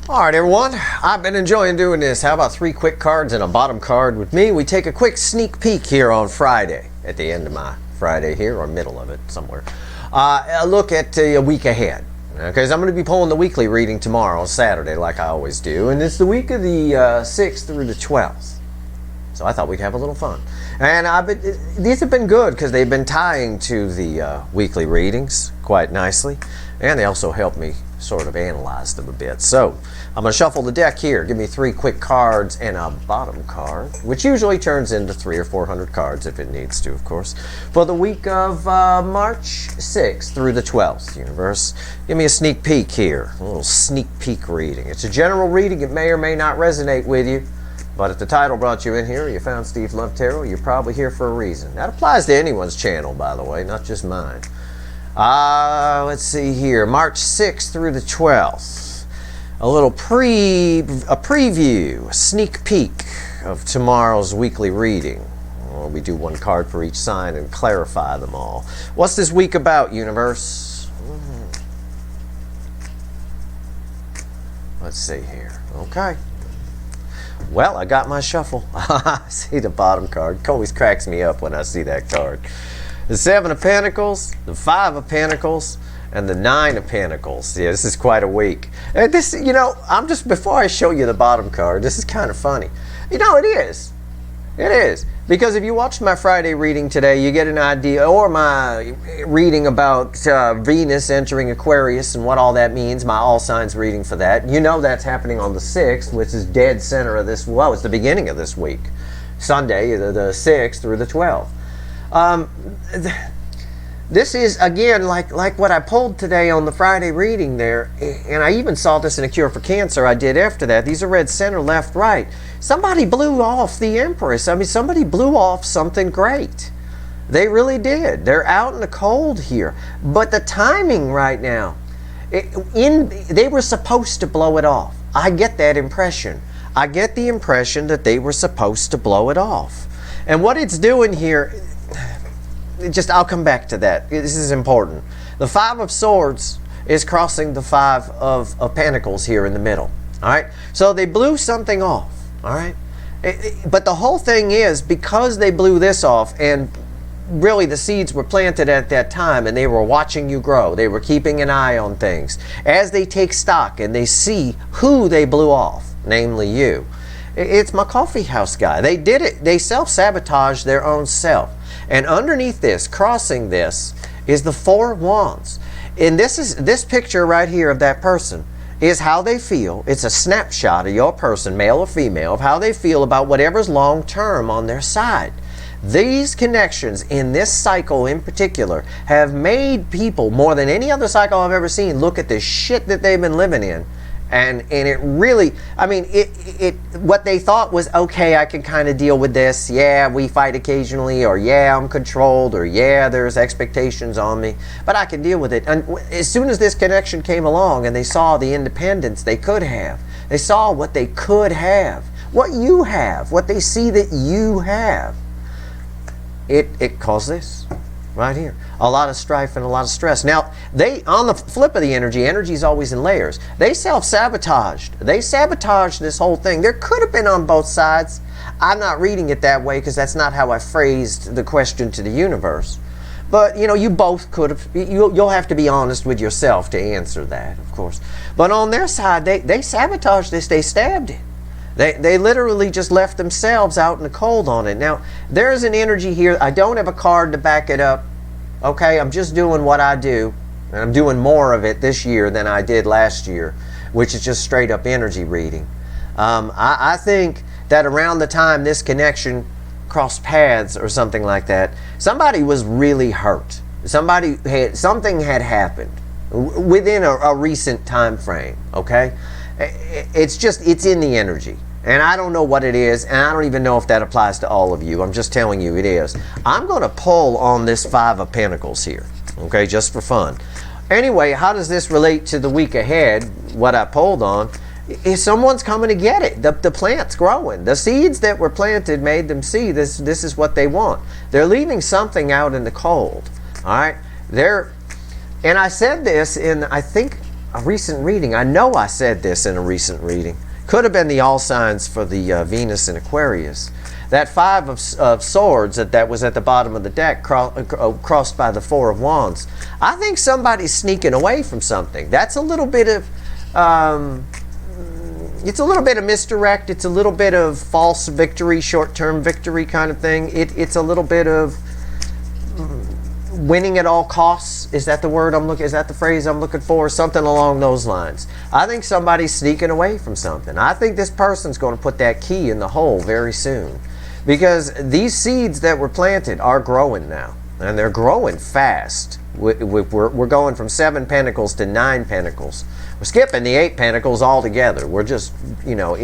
Alright everyone, I've been enjoying doing this. How about 3 quick cards and a bottom card with me? We take a quick sneak peek here on Friday, at the end of my Friday here, or middle of it somewhere. A look at a week ahead. Because I'm going to be pulling the weekly reading tomorrow, Saturday, like I always do. And it's the week of the 6th through the 12th. So I thought we'd have a little fun. And these have been good because they've been tying to the weekly readings quite nicely. And they also help me sort of analyze them a bit. So I'm going to shuffle the deck here. Give me 3 quick cards and a bottom card, which usually turns into 300 or 400 cards if it needs to, of course, for the week of March 6th through the 12th. Universe, give me a sneak peek here, a little sneak peek reading. It's a general reading. It may or may not resonate with you, but if the title brought you in here, you found Steve Love Tarot, you're probably here for a reason. That applies to anyone's channel, by the way, not just mine. Let's see here, March 6th through the 12th. A little preview, a sneak peek of tomorrow's weekly reading. Well, we do 1 card for each sign and clarify them all. What's this week about, universe? Let's see here. Okay. Well, I got my shuffle. I see the bottom card. It always cracks me up when I see that card. The 7 of Pentacles, the 5 of Pentacles, and the 9 of Pentacles. Yeah, this is quite a week. And this, you know, before I show you the bottom card, this is kind of funny. You know, it is. It is. Because if you watched my Friday reading today, you get an idea, or my reading about Venus entering Aquarius and what all that means, my all signs reading for that. You know that's happening on the 6th, which is dead center of this, well, it's the beginning of this week. Sunday, the 6th through the 12th. This is, again, like what I pulled today on the Friday reading there, and I even saw this in A Cure for Cancer I did after that. These are red center, left, right. Somebody blew off the Empress. I mean, somebody blew off something great. They really did. They're out in the cold here. But the timing right now, they were supposed to blow it off. I get that impression. I get the impression that they were supposed to blow it off. And what it's doing here, I'll come back to that. This is important. The 5 of Swords is crossing the 5 of Pentacles here in the middle. All right. So they blew something off. All right. But the whole thing is, because they blew this off, and really the seeds were planted at that time, and they were watching you grow. They were keeping an eye on things. As they take stock and they see who they blew off, namely you. It's my coffee house guy. They did it. They self-sabotaged their own self. And underneath this, crossing this, is the 4 of Wands. And this picture right here of that person is how they feel. It's a snapshot of your person, male or female, of how they feel about whatever's long-term on their side. These connections in this cycle in particular have made people, more than any other cycle I've ever seen, look at the shit that they've been living in. And it really, I mean, what they thought was, okay, I can kind of deal with this. Yeah, we fight occasionally, or yeah, I'm controlled, or yeah, there's expectations on me, but I can deal with it. And as soon as this connection came along and they saw the independence they could have, they saw what they could have, what you have, what they see that you have, it caused this. Right here. A lot of strife and a lot of stress. Now, on the flip of the energy is always in layers. They self-sabotaged. They sabotaged this whole thing. There could have been on both sides. I'm not reading it that way because that's not how I phrased the question to the universe. But, you know, you both could have. You'll have to be honest with yourself to answer that, of course. But on their side, they sabotaged this. They stabbed it. They literally just left themselves out in the cold on it. Now, there's an energy here. I don't have a card to back it up. Okay, I'm just doing what I do. And I'm doing more of it this year than I did last year, which is just straight up energy reading. I think that around the time this connection crossed paths or something like that, somebody was really hurt. Something had happened within a recent time frame, okay? It's in the energy. And I don't know what it is, and I don't even know if that applies to all of you. I'm just telling you it is. I'm going to pull on this 5 of Pentacles here, okay, just for fun. Anyway, how does this relate to the week ahead, what I pulled on? Is someone's coming to get it. The plant's growing. The seeds that were planted made them see this is what they want. They're leaving something out in the cold, all right? And I said this in, I think, a recent reading. I know I said this in a recent reading. Could have been the all signs for the Venus in Aquarius. That 5 of Swords that was at the bottom of the deck crossed by the 4 of Wands. I think somebody's sneaking away from something. That's a little bit of, it's a little bit of misdirect. It's a little bit of false victory, short-term victory kind of thing. It's a little bit of winning at all costs. Is that the word I'm looking? Is that the phrase I'm looking for? Something along those lines. I think somebody's sneaking away from something. I think this person's going to put that key in the hole very soon. Because these seeds that were planted are growing now, and they're growing fast. We're going from 7 pentacles to 9 pentacles. We're skipping the 8 pentacles altogether. We're just, you know,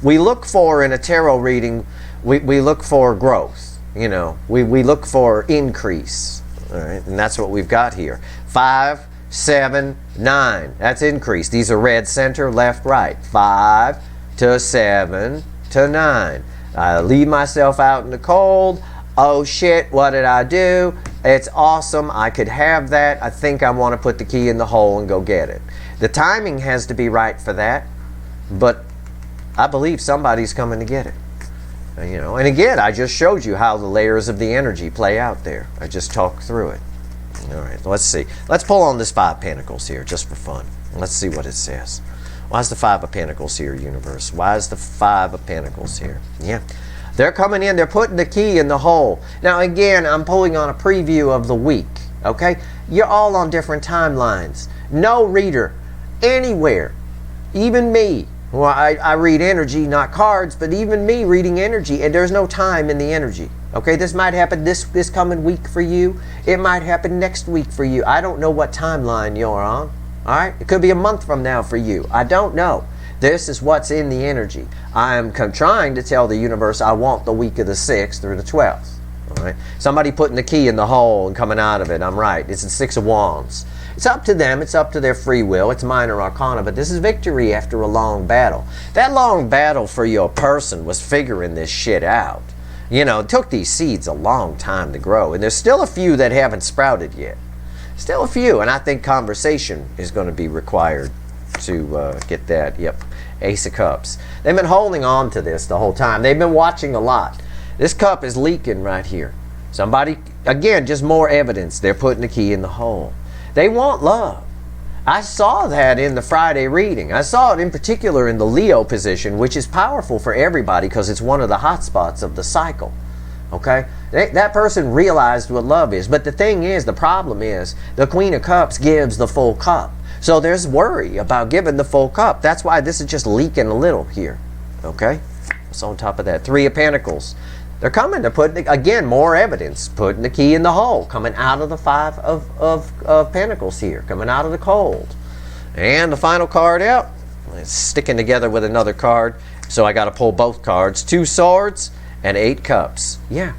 we look for, in a tarot reading, we look for growth. You know, we look for increase. All right, and that's what we've got here. 5, 7, 9. That's increase. These are red center, left, right. 5 to 7 to 9. I leave myself out in the cold. Oh shit, what did I do? It's awesome. I could have that. I think I want to put the key in the hole and go get it. The timing has to be right for that, but I believe somebody's coming to get it. You know, and again, I just showed you how the layers of the energy play out there. I just talked through it. All right, let's see. Let's pull on this 5 Pentacles here just for fun. Let's see what it says. Why is the 5 of Pentacles here, universe? Why is the 5 of Pentacles here? Yeah. They're coming in. They're putting the key in the hole. Now, again, I'm pulling on a preview of the week. Okay? You're all on different timelines. No reader anywhere, even me. Well, I read energy, not cards, but even me reading energy, and there's no time in the energy. Okay? This might happen this coming week for you. It might happen next week for you. I don't know what timeline you're on. All right, it could be a month from now for you. I don't know. This is what's in the energy. I am trying to tell the universe I want the week of the 6th through the 12th. All right, somebody putting the key in the hole and coming out of it. I'm right. It's the 6 of Wands. It's up to them. It's up to their free will. It's minor arcana, but this is victory after a long battle. That long battle for your person was figuring this shit out. You know, it took these seeds a long time to grow, and there's still a few that haven't sprouted yet. Still a few, and I think conversation is going to be required to get that. Yep, Ace of Cups. They've been holding on to this the whole time. They've been watching a lot. This cup is leaking right here. Somebody, again, just more evidence. They're putting the key in the hole. They want love. I saw that in the Friday reading. I saw it in particular in the Leo position, which is powerful for everybody because it's one of the hot spots of the cycle. Okay? That person realized what love is. But the thing is, the problem is, the Queen of Cups gives the full cup. So there's worry about giving the full cup. That's why this is just leaking a little here. Okay? So on top of that, 3 of Pentacles. They're coming to put, again, more evidence. Putting the key in the hole. Coming out of the 5 of Pentacles here. Coming out of the cold. And the final card out. It's sticking together with another card. So I got to pull both cards. 2 Swords and 8 Cups. Yeah.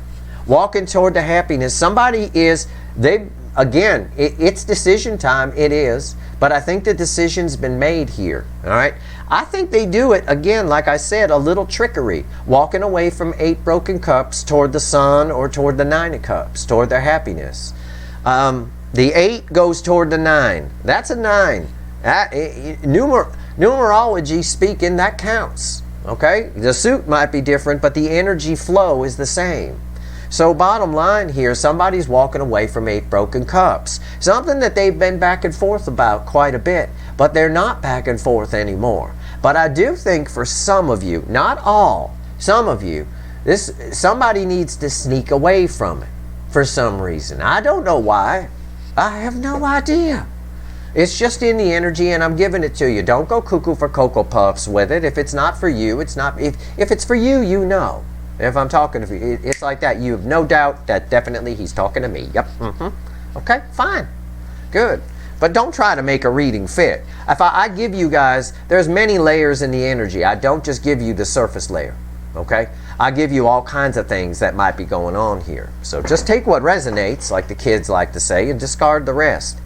Walking toward the happiness. Somebody is, again, it's decision time. It is. But I think the decision's been made here. All right. I think they do it, again, like I said, a little trickery. Walking away from 8 broken cups toward the Sun or toward the 9 of Cups, toward their happiness. The 8 goes toward the 9. That's a 9. Numerology speaking, that counts. Okay? The suit might be different, but the energy flow is the same. So bottom line here, somebody's walking away from 8 broken cups. Something that they've been back and forth about quite a bit, but they're not back and forth anymore. But I do think for some of you, not all, some of you, somebody needs to sneak away from it for some reason. I don't know why. I have no idea. It's just in the energy, and I'm giving it to you. Don't go cuckoo for Cocoa Puffs with it. If it's not for you, it's not. If it's for you, you know. If I'm talking to you, it's like that. You have no doubt that definitely he's talking to me. Yep. Okay, fine. Good. But don't try to make a reading fit. If I give you guys, there's many layers in the energy. I don't just give you the surface layer. Okay? I give you all kinds of things that might be going on here. So just take what resonates, like the kids like to say, and discard the rest.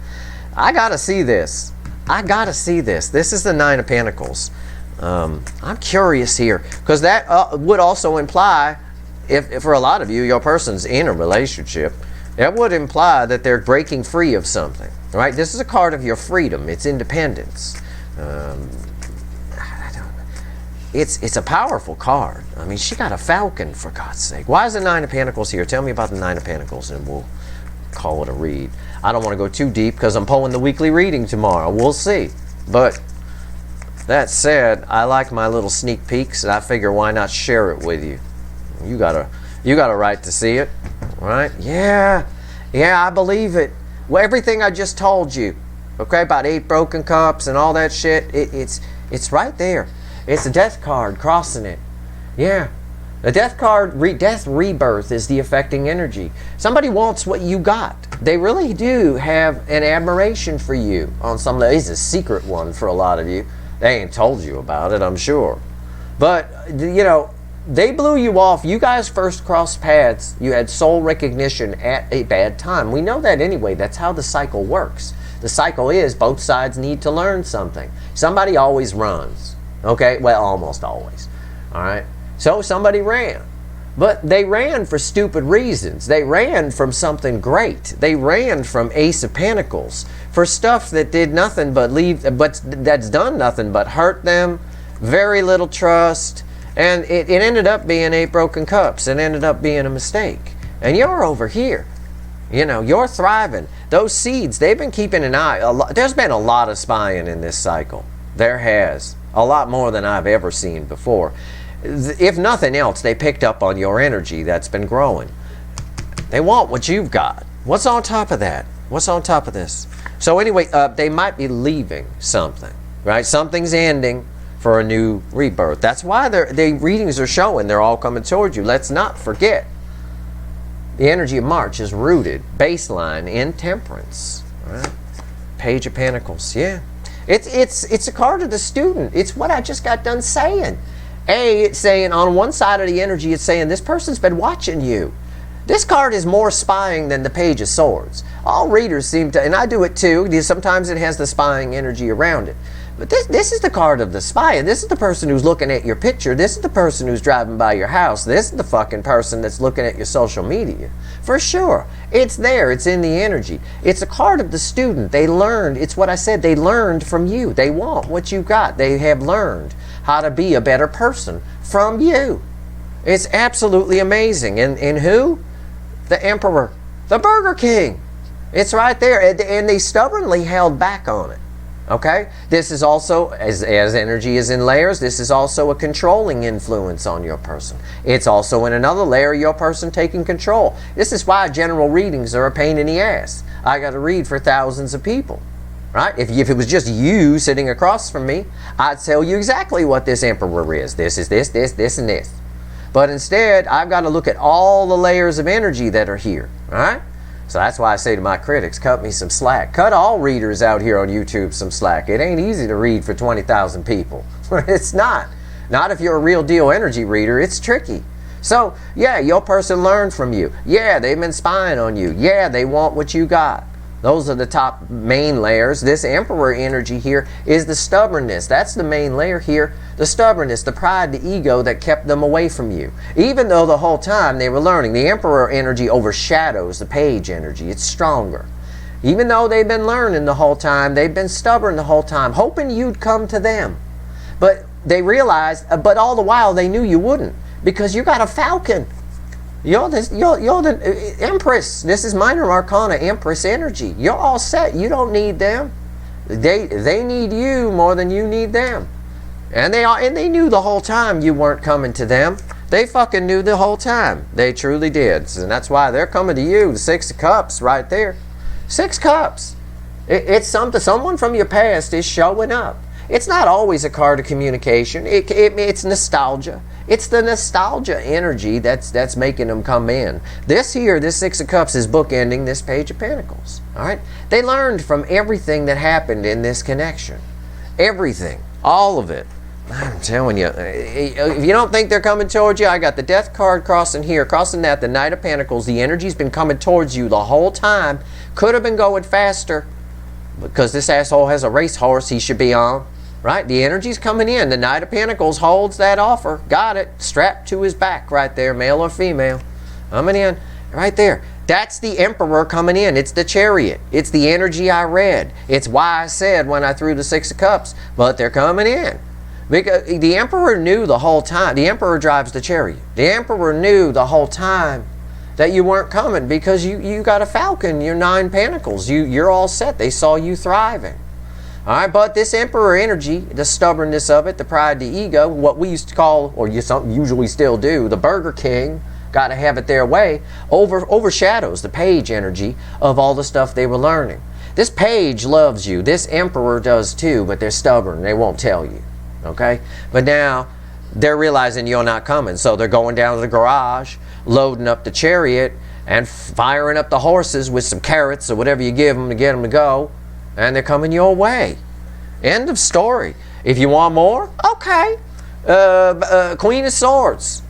I got to see this. I got to see this. This is the 9 of Pentacles. I'm curious here, because that would also imply, if for a lot of you, your person's in a relationship, that would imply that they're breaking free of something. All right, this is a card of your freedom. It's independence. It's a powerful card. I mean, she got a falcon, for God's sake. Why is the Nine of Pentacles here? Tell me about the Nine of Pentacles, and we'll call it a read. I don't want to go too deep because I'm pulling the weekly reading tomorrow. We'll see. But that said, I like my little sneak peeks, and I figure why not share it with you. You got a right to see it, right? Yeah, I believe it. Well, everything I just told you, okay, about 8 broken cups and all that shit, it's right there. It's a death card crossing it. Yeah. The death card, death rebirth is the affecting energy. Somebody wants what you got. They really do have an admiration for you on some level. It's a secret one for a lot of you. They ain't told you about it, I'm sure. But, you know, they blew you off. You guys first crossed paths. You had soul recognition at a bad time. We know that anyway. That's how the cycle works. The cycle is both sides need to learn something. Somebody always runs. Okay, well, almost always. All right, so somebody ran, but they ran for stupid reasons. They ran from something great. They ran from Ace of Pentacles for stuff that did nothing but that's done nothing but hurt them. Very little trust, and it ended up being 8 broken cups. It ended up being a mistake. And you're over here. You know, you're thriving. Those seeds, they've been keeping an eye. There's been a lot of spying in this cycle. There has. A lot more than I've ever seen before. If nothing else, they picked up on your energy that's been growing. They want what you've got. What's on top of that? What's on top of this? So anyway, they might be leaving something, right? Something's ending for a new rebirth. That's why the readings are showing they're all coming towards you. Let's not forget, the energy of March is rooted, baseline, in temperance. Right? Page of Pentacles, yeah. It's a card of the student. It's what I just got done saying. It's saying on one side of the energy, it's saying this person's been watching you. This card is more spying than the Page of Swords. All readers seem to, and I do it too, sometimes it has the spying energy around it. But this is the card of the spy. This is the person who's looking at your picture. This is the person who's driving by your house. This is the fucking person that's looking at your social media. For sure. It's there. It's in the energy. It's a card of the student. They learned. It's what I said. They learned from you. They want what you got. They have learned how to be a better person from you. It's absolutely amazing. And who? The Emperor. The Burger King. It's right there. And they stubbornly held back on it. Okay? This is also, as energy is in layers, this is also a controlling influence on your person. It's also in another layer, your person taking control. This is why general readings are a pain in the ass. I got to read for thousands of people. Right? If it was just you sitting across from me, I'd tell you exactly what this Emperor is. This is this, and this. But instead, I've got to look at all the layers of energy that are here. All right? So that's why I say to my critics, cut me some slack. Cut all readers out here on YouTube some slack. It ain't easy to read for 20,000 people. It's not. Not if you're a real deal energy reader. It's tricky. So, yeah, your person learned from you. Yeah, they've been spying on you. Yeah, they want what you got. Those are the top main layers. This Emperor energy here is the stubbornness. That's the main layer here. The stubbornness, the pride, the ego that kept them away from you. Even though the whole time they were learning. The Emperor energy overshadows the Page energy. It's stronger. Even though they've been learning the whole time, they've been stubborn the whole time, hoping you'd come to them. But they realized, but all the while they knew you wouldn't. Because you got a falcon. You're the Empress. This is Minor Arcana Empress energy. You're all set. You don't need them. They need you more than you need them. And they knew the whole time you weren't coming to them. They fucking knew the whole time. They truly did. And that's why they're coming to you. The 6 of Cups right there. 6 Cups. It's something. Someone from your past is showing up. It's not always a card of communication. It's nostalgia. It's the nostalgia energy that's making them come in. This 6 of Cups is bookending this Page of Pentacles. All right? They learned from everything that happened in this connection. Everything. All of it. I'm telling you, if you don't think they're coming towards you, I got the Death card crossing here, crossing that, the Knight of Pentacles. The energy's been coming towards you the whole time. Could have been going faster because this asshole has a racehorse he should be on. Right? The energy's coming in. The Knight of Pentacles holds that offer. Got it. Strapped to his back right there, male or female. Coming in right there. That's the Emperor coming in. It's the Chariot. It's the energy I read. It's why I said when I threw the Six of Cups, but they're coming in. Because the Emperor knew the whole time. The Emperor drives the Chariot. The Emperor knew the whole time that you weren't coming because you got a Falcon, you're 9 Pentacles. You're all set. They saw you thriving. All right, but this Emperor energy, the stubbornness of it, the pride, the ego, what we used to call, or usually still do, the Burger King, got to have it their way, overshadows the Page energy of all the stuff they were learning. This Page loves you. This Emperor does too, but they're stubborn. They won't tell you. Okay? But now they're realizing you're not coming, so they're going down to the garage, loading up the Chariot, and firing up the horses with some carrots or whatever you give them to get them to go. And they're coming your way. End of story. If you want more, okay. Queen of Swords.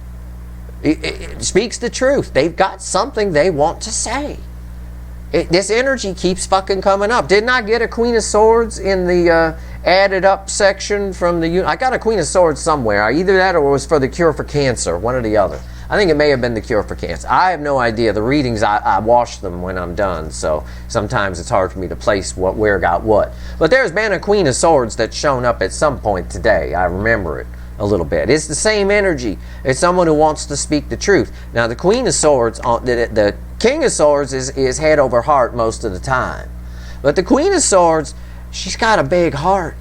It speaks the truth. They've got something they want to say. This energy keeps fucking coming up. Didn't I get a Queen of Swords in the added up section from the... I got a Queen of Swords somewhere. Either that or it was for the cure for cancer. One or the other. I think it may have been the cure for cancer. I have no idea. The readings, I wash them when I'm done, so sometimes it's hard for me to place where got what. But there's been a Queen of Swords that's shown up at some point today. I remember it a little bit. It's the same energy. It's someone who wants to speak the truth. Now, the Queen of Swords, the King of Swords is head over heart most of the time. But the Queen of Swords, she's got a big heart.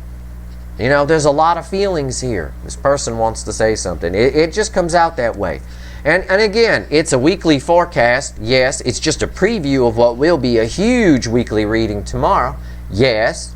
You know, there's a lot of feelings here. This person wants to say something. It just comes out that way. And again, it's a weekly forecast. Yes, it's just a preview of what will be a huge weekly reading tomorrow. Yes,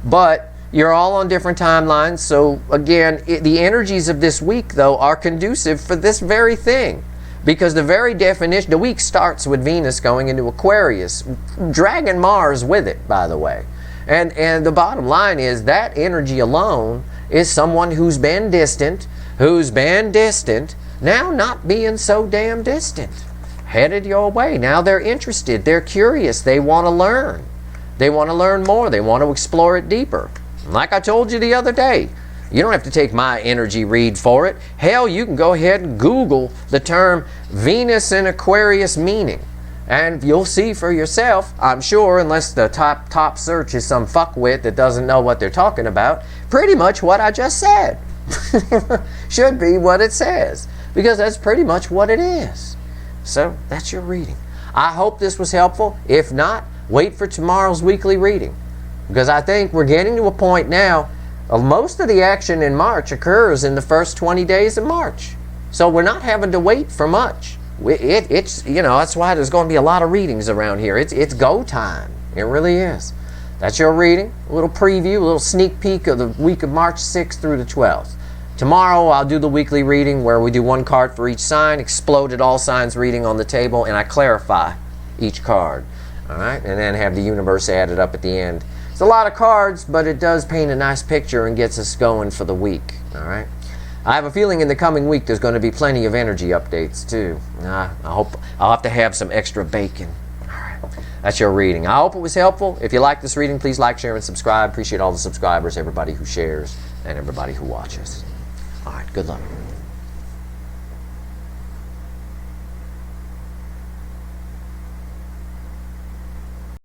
but you're all on different timelines. So again, the energies of this week, though, are conducive for this very thing. Because the very definition, the week starts with Venus going into Aquarius, dragging Mars with it, by the way. And the bottom line is that energy alone is someone who's been distant, now not being so damn distant, headed your way. Now they're interested, they're curious, they want to learn. They want to learn more, they want to explore it deeper. Like I told you the other day, you don't have to take my energy read for it. Hell, you can go ahead and Google the term Venus in Aquarius meaning. And you'll see for yourself, I'm sure, unless the top search is some fuckwit that doesn't know what they're talking about, pretty much what I just said. Should be what it says. Because that's pretty much what it is. So, that's your reading. I hope this was helpful. If not, wait for tomorrow's weekly reading. Because I think we're getting to a point now, most of the action in March occurs in the first 20 days of March. So we're not having to wait for much. It's, you know, that's why there's going to be a lot of readings around here. It's go time. It really is. That's your reading. A little preview, a little sneak peek of the week of March 6th through the 12th. Tomorrow I'll do the weekly reading where we do one card for each sign, exploded all signs reading on the table, and I clarify each card. All right, and then have the universe added up at the end. It's a lot of cards, but it does paint a nice picture and gets us going for the week. All right. I have a feeling in the coming week there's going to be plenty of energy updates too. I hope I'll have to have some extra bacon. All right. That's your reading. I hope it was helpful. If you like this reading, please like, share, and subscribe. Appreciate all the subscribers, everybody who shares, and everybody who watches. All right, good luck.